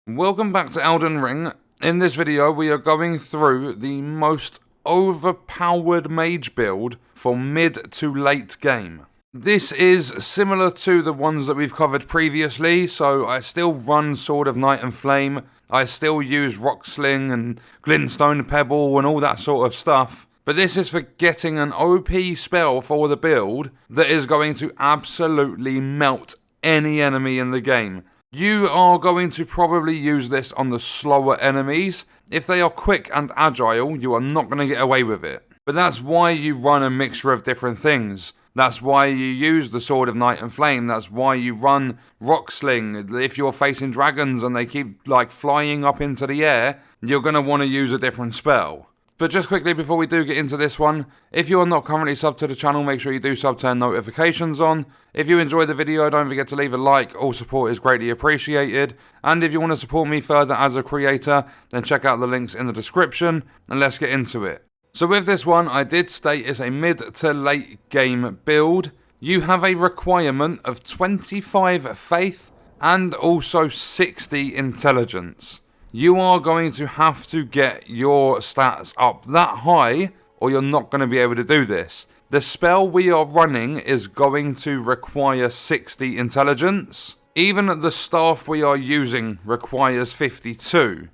Welcome back to Elden Ring. In this video we are going through the most overpowered mage build for mid to late game. This is similar to the ones that we've covered previously, so I still run Sword of Night and Flame, I still use Rock Sling and Glintstone Pebble and all that sort of stuff, but this is for getting an OP spell for the build that is going to absolutely melt any enemy in the game. You are going to probably use this on the slower enemies. If they are quick and agile, you are not going to get away with it. But that's why you run a mixture of different things. That's why you use the Sword of Night and Flame. That's why you run Rock Sling. If you're facing dragons and they keep flying up into the air, you're going to want to use a different spell. But just quickly before we do get into this one, if you are not currently subbed to the channel, make sure you do sub, turn notifications on. If you enjoyed the video, don't forget to leave a like, all support is greatly appreciated. And if you want to support me further as a creator, then check out the links in the description, and let's get into it. So with this one, I did state it's a mid to late game build. You have a requirement of 25 faith and also 60 intelligence. You are going to have to get your stats up that high or you're not going to be able to do this. The spell we are running is going to require 60 intelligence. Even the staff we are using requires 52.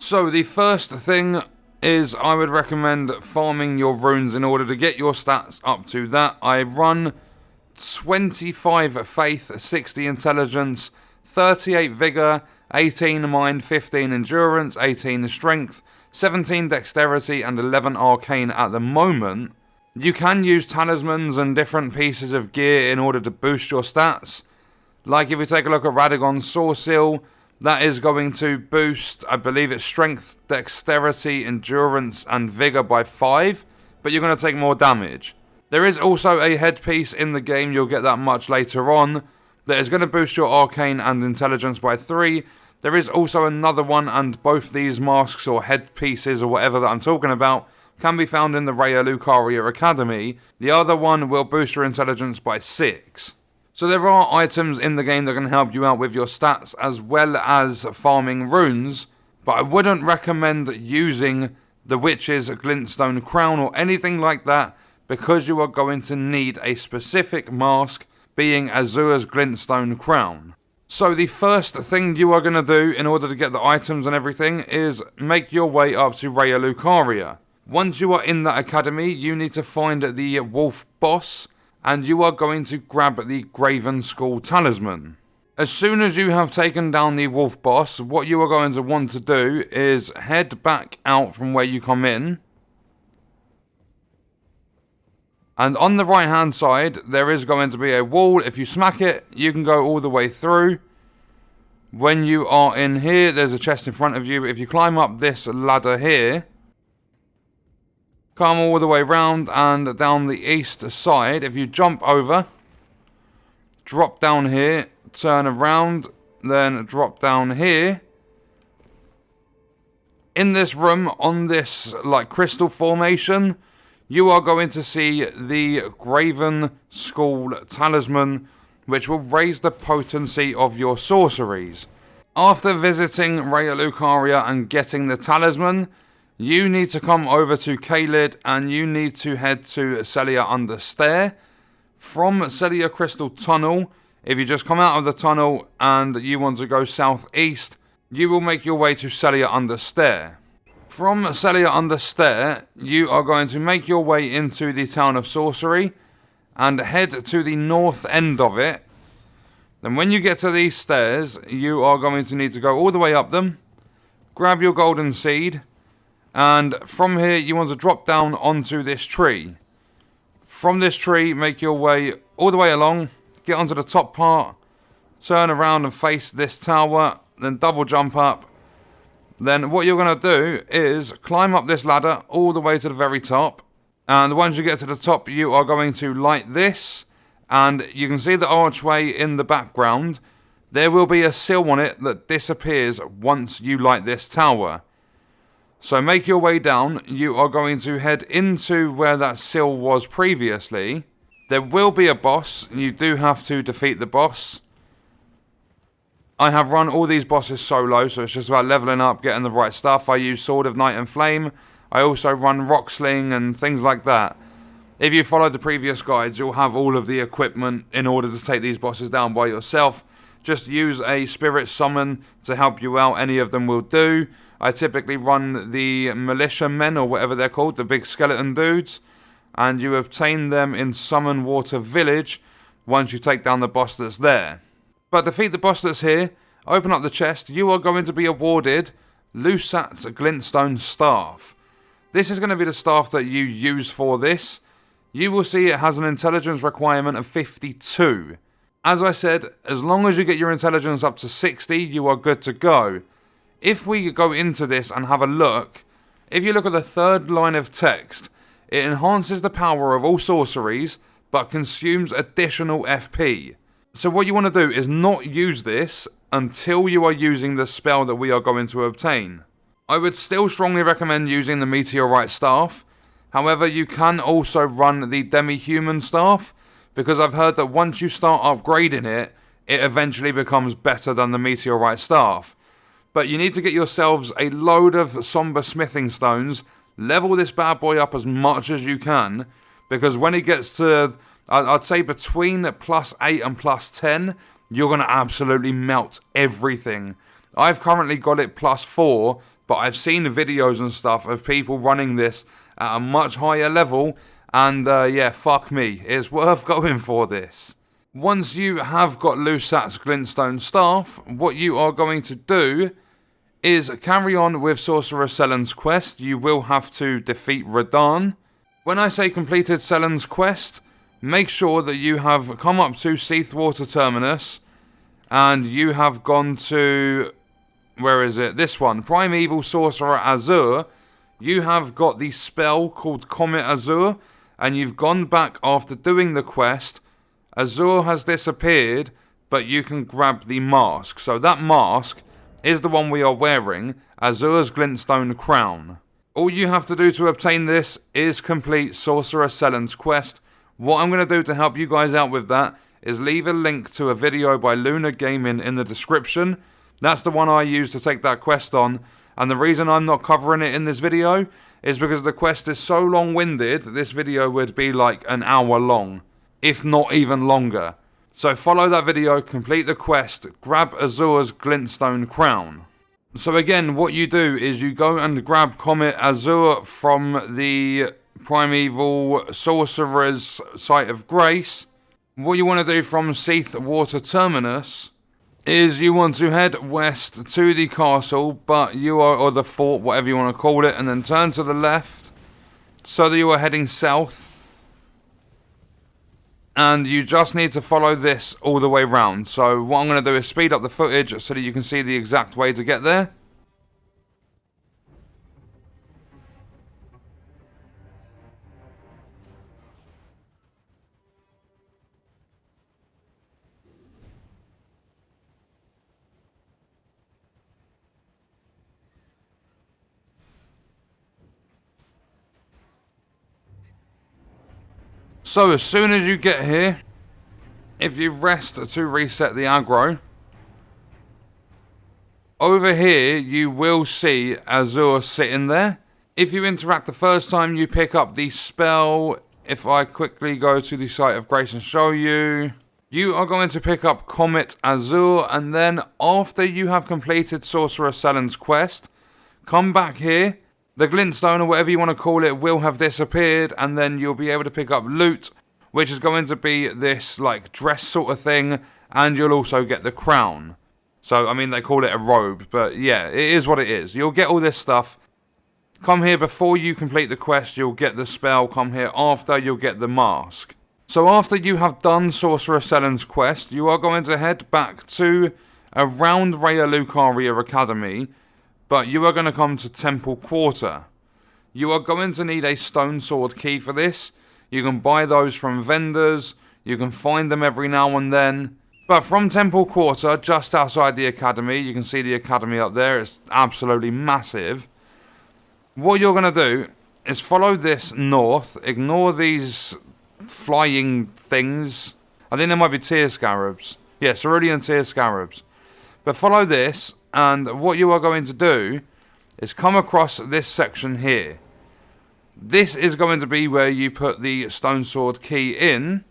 So the first thing is I would recommend farming your runes in order to get your stats up to that. I run 25 faith, 60 intelligence, 38 vigor, 18 mind, 15 endurance, 18 strength, 17 dexterity and 11 arcane at the moment. You can use talismans and different pieces of gear in order to boost your stats. Like if you take a look at Radagon's Soreseal, that is going to boost, I believe it's strength, dexterity, endurance and vigor by 5, but you're going to take more damage. There is also a headpiece in the game, you'll get that much later on, that is going to boost your arcane and intelligence by 3. There is also another one, and both these masks or headpieces or whatever that I'm talking about can be found in the Raya Lucaria Academy. The other one will boost your intelligence by 6. So there are items in the game that can help you out with your stats as well as farming runes, but I wouldn't recommend using the Witch's Glintstone Crown or anything like that because you are going to need a specific mask, being Azur's Glintstone Crown. So the first thing you are going to do in order to get the items and everything is make your way up to Raya Lucaria. Once you are in that academy, you need to find the wolf boss, and you are going to grab the Graven School talisman. As soon as you have taken down the wolf boss, what you are going to want to do is head back out from where you come in. And on the right hand side, there is going to be a wall. If you smack it, you can go all the way through. When you are in here, there's a chest in front of you. If you climb up this ladder here, come all the way round and down the east side. If you jump over, drop down here, turn around, then drop down here. In this room, on this crystal formation, you are going to see the Graven School talisman, which will raise the potency of your sorceries. After visiting Raya Lucaria and getting the talisman, you need to come over to Kaled and you need to head to Celia Under Stair. From Celia Crystal Tunnel, if you just come out of the tunnel and you want to go southeast, you will make your way to Celia Under Stair. From Celia Under Stair, you are going to make your way into the town of Sorcery and head to the north end of it. Then when you get to these stairs, you are going to need to go all the way up them, grab your golden seed, and from here you want to drop down onto this tree. From this tree, make your way all the way along, get onto the top part, turn around and face this tower, then double jump up. Then what you're going to do is climb up this ladder all the way to the very top. And once you get to the top, you are going to light this. And you can see the archway in the background. There will be a sill on it that disappears once you light this tower. So make your way down. You are going to head into where that sill was previously. There will be a boss. You do have to defeat the boss. I have run all these bosses solo, so it's just about leveling up, getting the right stuff. I use Sword of Night and Flame. I also run Rock Sling and things like that. If you followed the previous guides, you'll have all of the equipment in order to take these bosses down by yourself. Just use a spirit summon to help you out. Any of them will do. I typically run the militia men, or whatever they're called, the big skeleton dudes. And you obtain them in Summon Water Village once you take down the boss that's there. But defeat the boss that's here, open up the chest, you are going to be awarded Lusat's glintstone staff. This is going to be the staff that you use for this. You will see it has an intelligence requirement of 52. As I said, as long as you get your intelligence up to 60, you are good to go. If we go into this and have a look, if you look at the third line of text, it enhances the power of all sorceries, but consumes additional FP. So what you want to do is not use this until you are using the spell that we are going to obtain. I would still strongly recommend using the meteorite staff. However, you can also run the demi-human staff, because I've heard that once you start upgrading it, it eventually becomes better than the meteorite staff. But you need to get yourselves a load of somber smithing stones, level this bad boy up as much as you can, because when it gets to, I'd say between +8 and +10, you're going to absolutely melt everything. I've currently got it +4, but I've seen the videos and stuff of people running this at a much higher level, and yeah, fuck me, it's worth going for this. Once you have got Lusat's glintstone staff, what you are going to do is carry on with Sorcerer Selen's quest. You will have to defeat Radahn. When I say completed Selen's quest, make sure that you have come up to Seathwater Terminus, and you have gone to, where is it? This one, Primeval Sorcerer Azur. You have got the spell called Comet Azur, and you've gone back after doing the quest. Azur has disappeared, but you can grab the mask. So that mask is the one we are wearing, Azur's glintstone crown. All you have to do to obtain this is complete Sorcerer Selen's quest. What I'm going to do to help you guys out with that is leave a link to a video by Luna Gaming in the description. That's the one I used to take that quest on, and the reason I'm not covering it in this video is because the quest is so long-winded, this video would be like an hour long, if not even longer. So follow that video, complete the quest, grab Azur's glintstone crown. So again, what you do is you go and grab Comet Azur from the Primeval Sorcerer's Site of Grace. What you want to do from Seathwater Terminus is you want to head west to the castle, but you are, or the fort, whatever you want to call it, and then turn to the left so that you are heading south. And you just need to follow this all the way round. So what I'm going to do is speed up the footage so that you can see the exact way to get there. So as soon as you get here, if you rest to reset the aggro, over here you will see Azur sitting there. If you interact the first time, you pick up the spell. If I quickly go to the Site of Grace and show you, you are going to pick up Comet Azur, and then after you have completed Sorcerer Selen's quest, come back here. The glintstone, or whatever you want to call it, will have disappeared, and then you'll be able to pick up loot, which is going to be this like dress sort of thing, and you'll also get the crown. So, I mean, they call it a robe, but yeah, it is what it is. You'll get all this stuff. Come here before you complete the quest, you'll get the spell. Come here after, you'll get the mask. So after you have done Sorcerer Selen's quest, you are going to head back to around Raya Lucaria Academy, but you are going to come to Temple Quarter. You are going to need a stone sword key for this. You can buy those from vendors. You can find them every now and then. But from Temple Quarter, just outside the academy, you can see the academy up there. It's absolutely massive. What you're going to do is follow this north. Ignore these flying things. I think there might be tear scarabs. Yeah, cerulean tear scarabs. But follow this, and what you are going to do is come across this section here. This is going to be where you put the stone sword key in.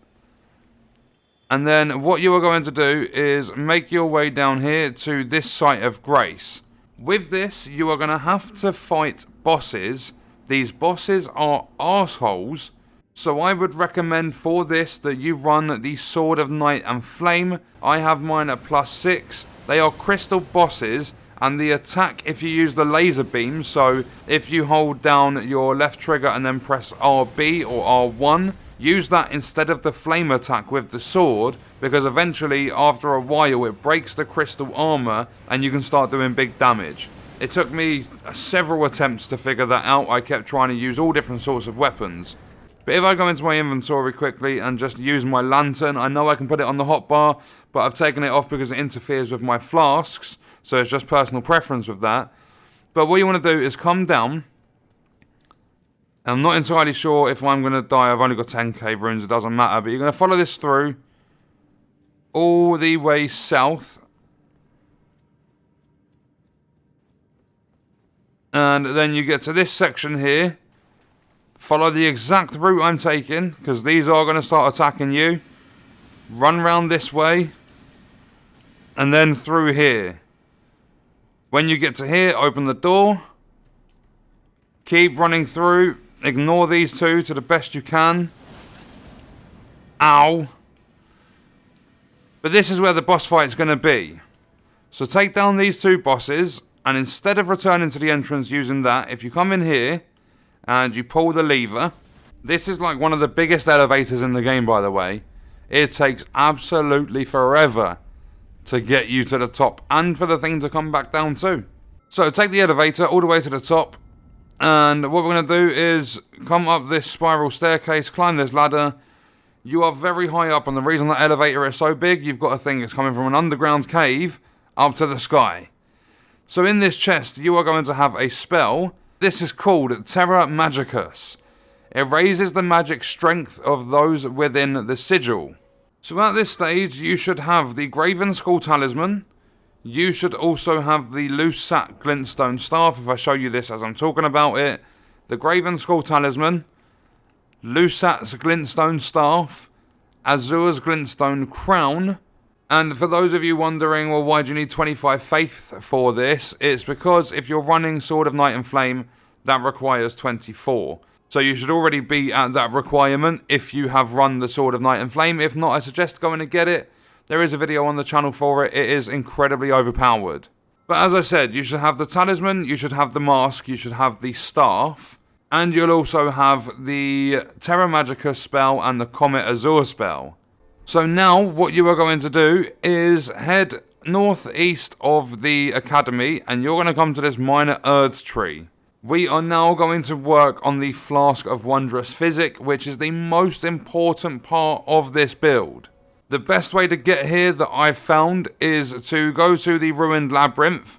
And then what you are going to do is make your way down here to this site of grace. With this, you are going to have to fight bosses. These bosses are arseholes. So I would recommend for this that you run the Sword of Night and Flame. I have mine at +6. They are crystal bosses. And the attack, if you use the laser beam, so if you hold down your left trigger and then press RB or R1, use that instead of the flame attack with the sword, because eventually, after a while, it breaks the crystal armor and you can start doing big damage. It took me several attempts to figure that out. I kept trying to use all different sorts of weapons. But if I go into my inventory quickly and just use my lantern, I know I can put it on the hotbar, but I've taken it off because it interferes with my flasks. So it's just personal preference with that. But what you want to do is come down. I'm not entirely sure if I'm going to die. I've only got 10k runes. It doesn't matter. But you're going to follow this through. All the way south. And then you get to this section here. Follow the exact route I'm taking, because these are going to start attacking you. Run round this way. And then through here. When you get to here, open the door. Keep running through. Ignore these two to the best you can. Ow. But this is where the boss fight is going to be. So take down these two bosses. And instead of returning to the entrance using that, if you come in here and you pull the lever. This is like one of the biggest elevators in the game, by the way. It takes absolutely forever to get you to the top and for the thing to come back down too. So take the elevator all the way to the top, and what we're going to do is come up this spiral staircase, climb this ladder. You are very high up, and the reason that elevator is so big, you've got a thing that's coming from an underground cave up to the sky. So in this chest you are going to have a spell. This is called Terra magicus. It raises the magic strength of those within the sigil. So at this stage, you should have the Graven skull talisman. You should also have the Lusat glintstone staff, if I show you this as I'm talking about it. The Graven skull talisman, Lusat's glintstone staff, Azur's glintstone crown. And for those of you wondering, well, why do you need 25 faith for this? It's because if you're running Sword of Night and Flame, that requires 24. So you should already be at that requirement if you have run the Sword of Night and Flame. If not, I suggest going and get it. There is a video on the channel for it. It is incredibly overpowered. But as I said, you should have the talisman, you should have the mask, you should have the staff. And you'll also have the Terra Magica spell and the Comet Azur spell. So now what you are going to do is head northeast of the academy. And you're going to come to this minor earth tree. We are now going to work on the Flask of Wondrous physick, which is the most important part of this build. The best way to get here that I've found is to go to the ruined labyrinth,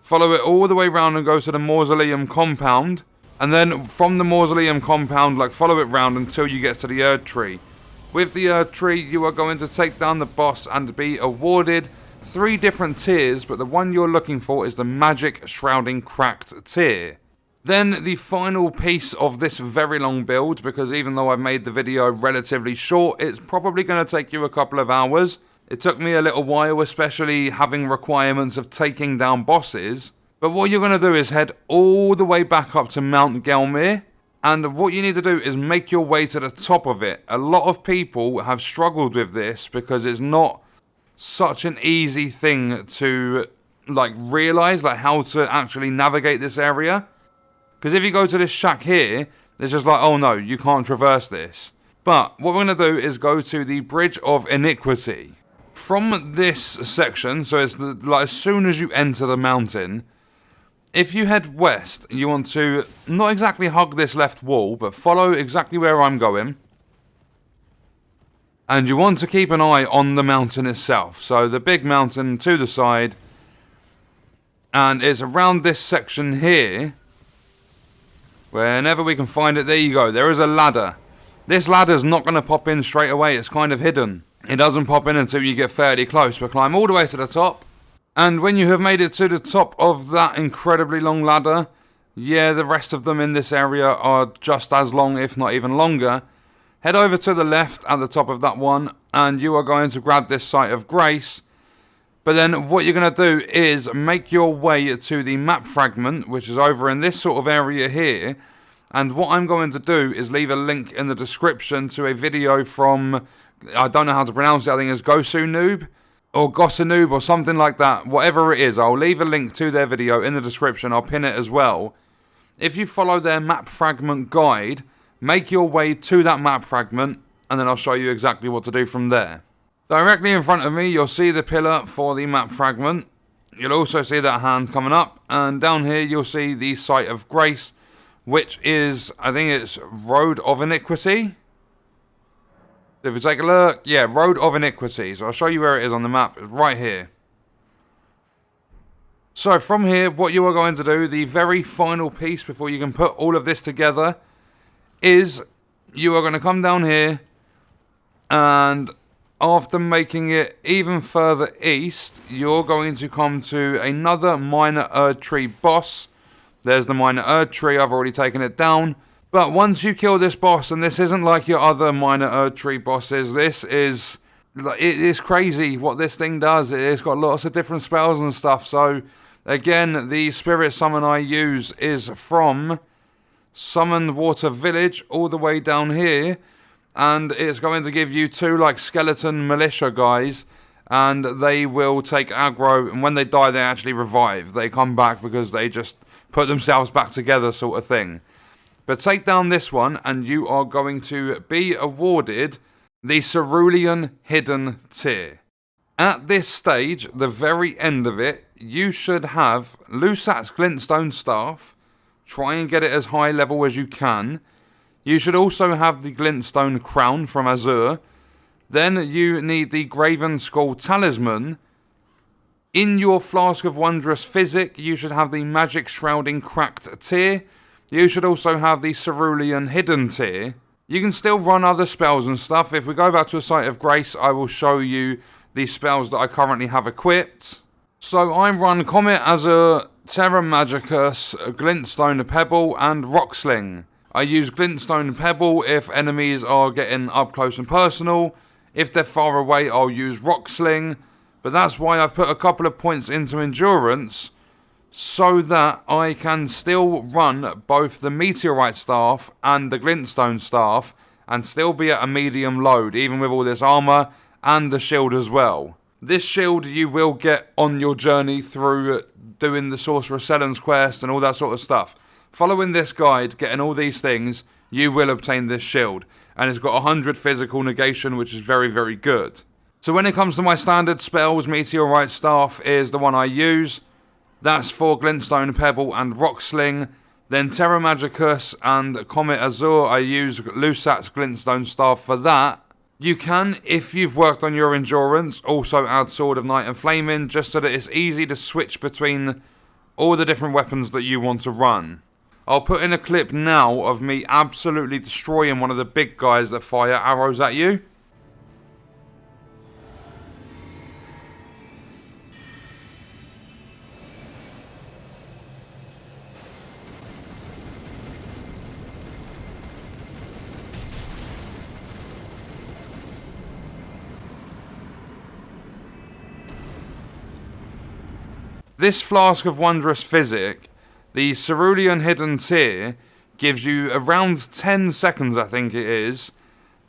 follow it all the way around and go to the mausoleum compound, and then from the mausoleum compound, follow it round until you get to the Erd tree. With the Erd tree, you are going to take down the boss and be awarded 3 different tiers, but the one you're looking for is the Magic Shrouding Cracked tier. Then the final piece of this very long build, because even though I've made the video relatively short, it's probably going to take you a couple of hours. It took me a little while, especially having requirements of taking down bosses. But what you're going to do is head all the way back up to Mount Gelmir, and what you need to do is make your way to the top of it. A lot of people have struggled with this because it's not such an easy thing to realize how to actually navigate this area. Because if you go to this shack here, it's just oh no, you can't traverse this. But what we're going to do is go to the Bridge of Iniquity. From this section, so it's as soon as you enter the mountain, if you head west, you want to not exactly hug this left wall, but follow exactly where I'm going. And you want to keep an eye on the mountain itself. So the big mountain to the side. And it's around this section here. Whenever we can find it, there you go. There is a ladder. This ladder's not going to pop in straight away. It's kind of hidden. It doesn't pop in until you get fairly close. But climb all the way to the top. And when you have made it to the top of that incredibly long ladder, yeah, the rest of them in this area are just as long, if not even longer. Head over to the left at the top of that one, and you are going to grab this Site of Grace. But then what you're going to do is make your way to the map fragment, which is over in this sort of area here. And what I'm going to do is leave a link in the description to a video from, I don't know how to pronounce it, I think it's Gosunoob or Gosunoob or something like that. Whatever it is, I'll leave a link to their video in the description. I'll pin it as well. If you follow their map fragment guide, make your way to that map fragment, and then I'll show you exactly what to do from there. Directly in front of me, you'll see the pillar for the map fragment. You'll also see that hand coming up. And down here, you'll see the Site of Grace, which is, I think it's Road of Iniquity. If you take a look, yeah, Road of Iniquity. So I'll show you where it is on the map. It's right here. So from here, what you are going to do, the very final piece before you can put all of this together, is you are going to come down here and after making it even further east, you're going to come to another minor Erd tree boss. There's the minor Erd tree, I've already taken it down. But once you kill this boss, and this isn't like your other minor Erd tree bosses, this is, it is crazy what this thing does. It's got lots of different spells and stuff. So again, the spirit summon I use is from Summoned Water Village all the way down here. And it's going to give you two like skeleton militia guys, and they will take aggro, and when they die they actually revive. They come back because they just put themselves back together sort of thing. But take down this one and you are going to be awarded the Cerulean Hidden Tier. At this stage, the very end of it, you should have Lusat's glintstone staff. Try and get it as high level as you can. You should also have the glintstone crown from Azur. Then you need the Graven skull talisman. In your flask of Wondrous physick, you should have the magic shrouding cracked tier. You should also have the Cerulean hidden tier. You can still run other spells and stuff. If we go back to a Site of Grace, I will show you the spells that I currently have equipped. So I run Comet, azur, Terra magica, glintstone pebble, and rock sling. I use glintstone pebble if enemies are getting up close and personal. If they're far away, I'll use rock sling. But that's why I've put a couple of points into endurance, so that I can still run both the meteorite staff and the glintstone staff and still be at a medium load, even with all this armor and the shield as well. This shield you will get on your journey through doing the Sorcerer Selen's quest and all that sort of stuff. Following this guide, getting all these things, you will obtain this shield. And it's got 100 physical negation, which is very, very good. So when it comes to my standard spells, Meteorite Staff is the one I use. That's for Glintstone Pebble and Rock Sling. Then Terra Magicus and Comet Azur, I use Lusat's Glintstone Staff for that. You can, if you've worked on your endurance, also add Sword of Night and Flame in, just so that it's easy to switch between all the different weapons that you want to run. I'll put in a clip now of me absolutely destroying one of the big guys that fire arrows at you. This flask of Wondrous physick, the Cerulean hidden tier, gives you around 10 seconds, I think it is,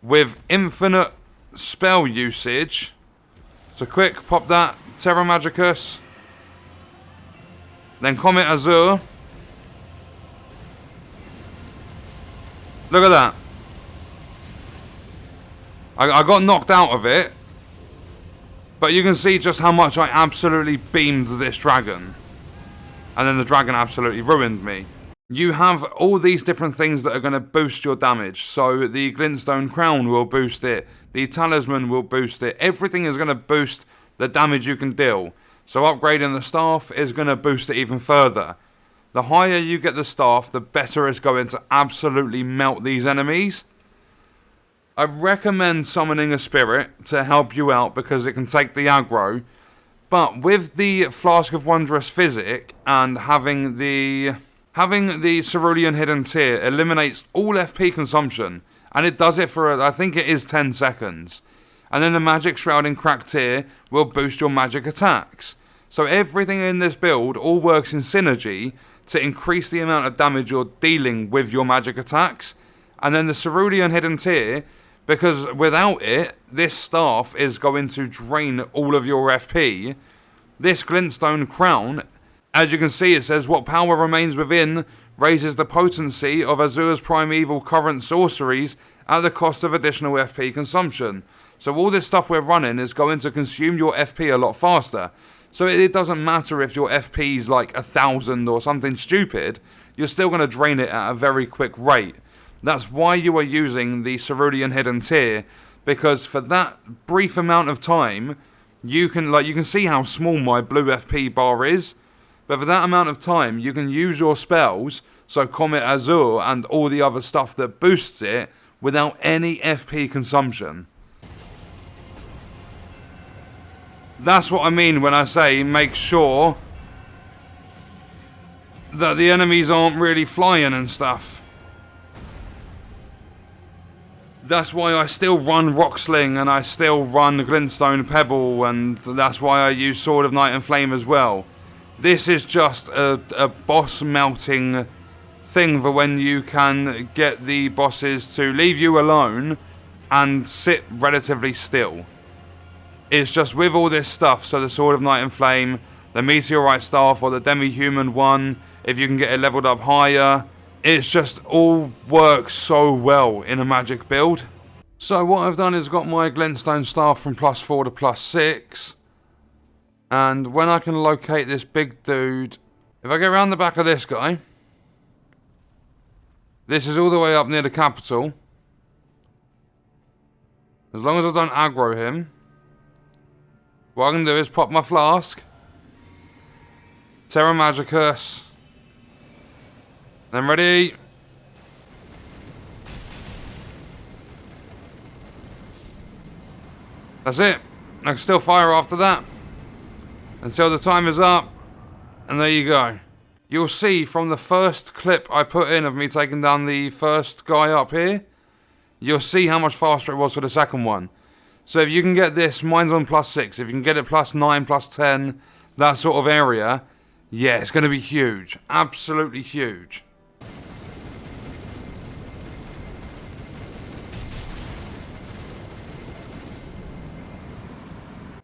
with infinite spell usage. So quick, pop that, Terra Magicus. Then Comet Azur. Look at that. I got knocked out of it. But you can see just how much I absolutely beamed this dragon. And then the dragon absolutely ruined me. You have all these different things that are going to boost your damage. So the Glintstone Crown will boost it. The Talisman will boost it. Everything is going to boost the damage you can deal. So upgrading the staff is going to boost it even further. The higher you get the staff, the better it's going to absolutely melt these enemies. I recommend summoning a spirit to help you out because it can take the aggro. But with the Flask of Wondrous physick and having the Cerulean Hidden Tear eliminates all FP consumption, and it does it for, I think it is 10 seconds. And then the Magic Shrouding Cracked Tear will boost your magic attacks. So everything in this build all works in synergy to increase the amount of damage you're dealing with your magic attacks. And then the Cerulean Hidden Tear, because without it, this staff is going to drain all of your FP. This glintstone crown, as you can see, it says what power remains within raises the potency of Azur's primeval current sorceries at the cost of additional FP consumption. So all this stuff we're running is going to consume your FP a lot faster. So it doesn't matter if your FP is like 1,000 or something stupid, you're still going to drain it at a very quick rate. That's why you are using the Cerulean Hidden Tear, because for that brief amount of time, you can see how small my blue FP bar is, but for that amount of time, you can use your spells, so Comet, Azur, and all the other stuff that boosts it, without any FP consumption. That's what I mean when I say make sure that the enemies aren't really flying and stuff. That's why I still run Rock Sling and I still run Glintstone Pebble, and that's why I use Sword of Night and Flame as well. This is just a boss melting thing for when you can get the bosses to leave you alone and sit relatively still. It's just with all this stuff, so the Sword of Night and Flame, the Meteorite Staff or the Demi-Human one, if you can get it leveled up higher, it's just all works so well in a magic build. So what I've done is got my Glintstone Staff from +4 to +6. And when I can locate this big dude, if I get around the back of this guy, this is all the way up near the capital. As long as I don't aggro him, what I can do is pop my flask, Terra Magicus, then ready. That's it. I can still fire after that until the time is up, and there you go. You'll see from the first clip I put in of me taking down the first guy up here, you'll see how much faster it was for the second one. So if you can get this, mine's on +6, if you can get it +9, +10, that sort of area, yeah, it's going to be huge. Absolutely huge.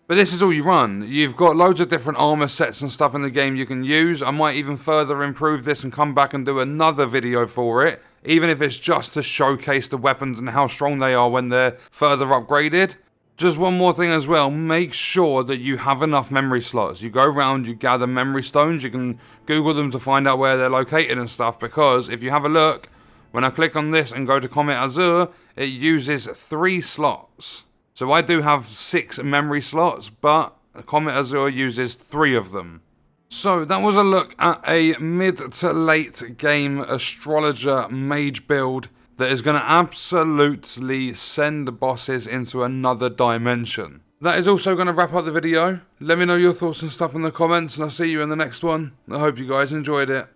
But this is all you run. You've got loads of different armor sets and stuff in the game you can use. I might even further improve this and come back and do another video for it, even if it's just to showcase the weapons and how strong they are when they're further upgraded. Just one more thing as well, make sure that you have enough memory slots. You go around, you gather memory stones, you can Google them to find out where they're located and stuff, because if you have a look, when I click on this and go to Comet Azur, it uses 3 slots. So I do have 6 memory slots, but Comet Azur uses 3 of them. So that was a look at a mid to late game astrologer mage build that is going to absolutely send the bosses into another dimension. That is also going to wrap up the video. Let me know your thoughts and stuff in the comments, and I'll see you in the next one. I hope you guys enjoyed it.